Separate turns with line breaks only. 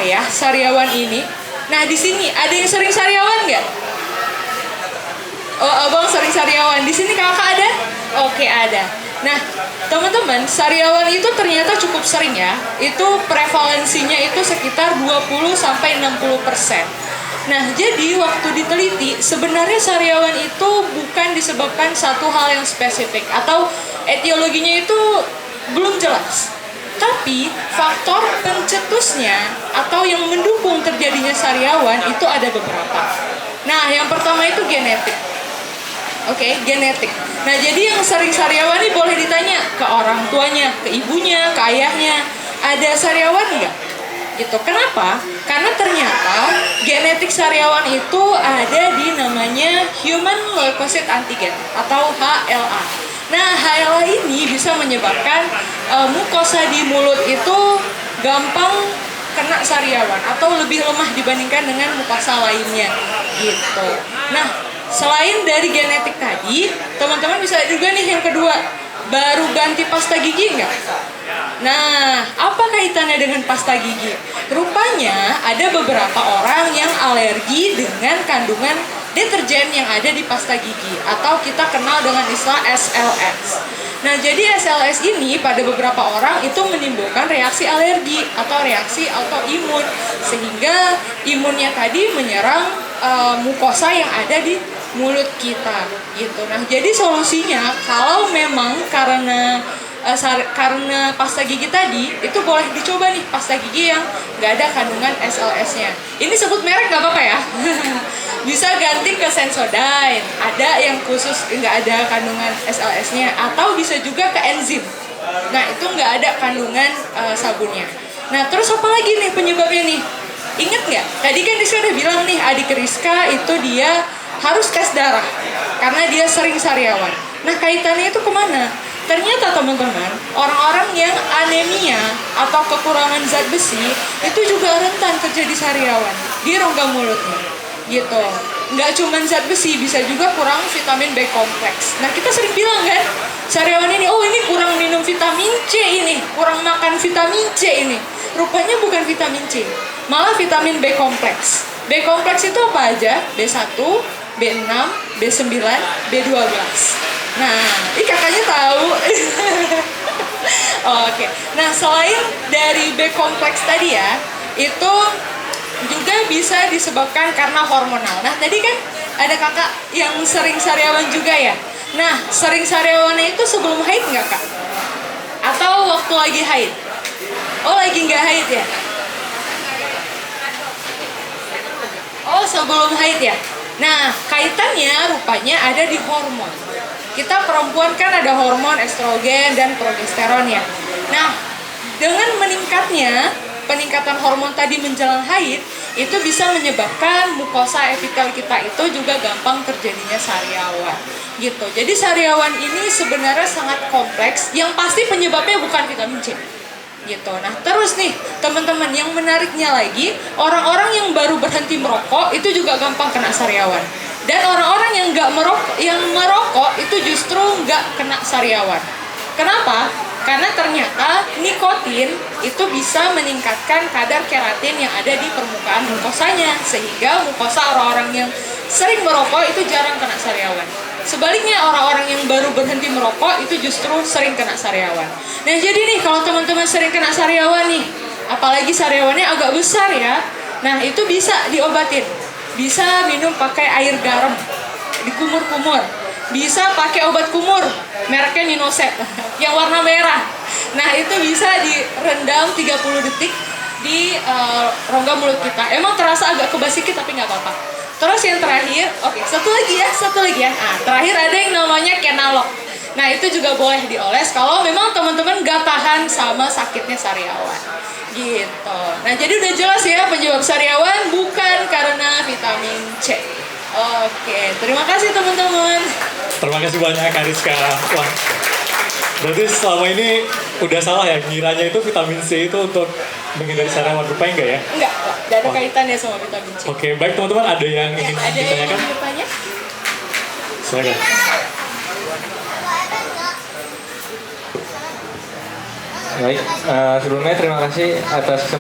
ya sariawan ini? Nah di sini ada yang sering sariawan nggak? Oh abang sering sariawan. Di sini kakak ada? Oke ada. Nah teman-teman sariawan itu ternyata cukup sering ya. Itu prevalensinya itu sekitar 20-60%. Nah, jadi waktu diteliti sebenarnya sariawan itu bukan disebabkan satu hal yang spesifik atau etiologinya itu belum jelas. Tapi faktor pencetusnya atau yang mendukung terjadinya sariawan itu ada beberapa. Nah, yang pertama itu genetik. Oke, genetik. Nah, jadi yang sering sariawan ini boleh ditanya ke orang tuanya, ke ibunya, ke ayahnya, ada sariawan nggak? Gitu. Kenapa? Karena ternyata genetik sariawan itu ada di namanya Human Leukocyte Antigen atau HLA. Nah, HLA ini bisa menyebabkan mukosa di mulut itu gampang kena sariawan atau lebih lemah dibandingkan dengan mukosa lainnya. Gitu. Nah, selain dari genetik tadi, teman-teman bisa juga nih yang kedua, baru ganti pasta gigi nggak? Nah, apa kaitannya dengan pasta gigi? Rupanya ada beberapa orang yang alergi dengan kandungan deterjen yang ada di pasta gigi atau kita kenal dengan istilah SLS. Nah, jadi SLS ini pada beberapa orang itu menimbulkan reaksi alergi atau reaksi autoimun sehingga imunnya tadi menyerang mukosa yang ada di mulut kita gitu. Nah, jadi solusinya kalau memang karena pasta gigi tadi itu boleh dicoba nih pasta gigi yang nggak ada kandungan SLS-nya. Ini sebut merek nggak apa-apa ya. Bisa ganti ke Sensodyne, ada yang khusus nggak ada kandungan SLS-nya, atau bisa juga ke enzim. Nah itu nggak ada kandungan sabunnya. Nah terus apa lagi nih penyebabnya nih? Ingat nggak? Tadi kan Rizka udah bilang nih adik Rizka itu dia harus tes darah karena dia sering sariawan. Nah kaitannya itu kemana? Ternyata teman-teman, orang-orang yang anemia atau kekurangan zat besi itu juga rentan terjadi sariawan di rongga mulutnya, gitu. Nggak cuma zat besi, bisa juga kurang vitamin B kompleks. Nah kita sering bilang kan, sariawan ini, oh ini kurang minum vitamin C ini, kurang makan vitamin C ini. Rupanya bukan vitamin C, malah vitamin B kompleks. B kompleks itu apa aja? B1, B6, B9, B12. Nah, ini kakaknya tahu. Oke. Nah, selain dari B kompleks tadi ya, itu juga bisa disebabkan karena hormonal. Nah, tadi kan ada kakak yang sering sariawan juga ya. Nah, sering sariawannya itu sebelum haid nggak kak? Atau waktu lagi haid? Oh, lagi nggak haid ya? Oh, sebelum haid ya? Nah, kaitannya rupanya ada di hormon. Kita perempuan kan ada hormon estrogen dan progesteron ya. Nah, dengan peningkatan hormon tadi menjelang haid, itu bisa menyebabkan mukosa epitel kita itu juga gampang terjadinya sariawan. Gitu. Jadi sariawan ini sebenarnya sangat kompleks, yang pasti penyebabnya bukan vitamin C. Gitu. Nah, terus nih, teman-teman yang menariknya lagi, orang-orang yang baru berhenti merokok itu juga gampang kena sariawan. Dan orang-orang yang merokok itu justru nggak kena sariawan. Kenapa? Karena ternyata nikotin itu bisa meningkatkan kadar keratin yang ada di permukaan mukosanya, sehingga mukosa orang-orang yang sering merokok itu jarang kena sariawan. Sebaliknya orang-orang yang baru berhenti merokok itu justru sering kena sariawan. Nah jadi nih kalau teman-teman sering kena sariawan nih, apalagi sariawannya agak besar ya, nah itu bisa diobatin. Bisa minum pakai air garam, dikumur-kumur. Bisa pakai obat kumur, mereknya Ninoset, yang warna merah. Nah itu bisa direndam 30 detik di rongga mulut kita. Emang terasa agak kebas sedikit tapi nggak apa-apa. Terus yang terakhir, satu lagi ya. Nah, terakhir ada yang namanya Kenalog. Nah itu juga boleh dioles kalau memang teman-teman gak tahan sama sakitnya sariawan. Gitu. Nah jadi udah jelas ya penyebab sariawan bukan karena vitamin C. Oke, terima kasih teman-teman.
Terima kasih banyak Kak Rizka. Wah, berarti selama ini udah salah ya, ngiranya itu vitamin C itu untuk menghindari sariawan, rupanya enggak ya?
Enggak ada kaitannya sama vitamin C.
Oke, baik teman-teman, ada yang ingin ditanyakan?
Yang bertanya?
Silakan.
Baik, sebelumnya terima kasih atas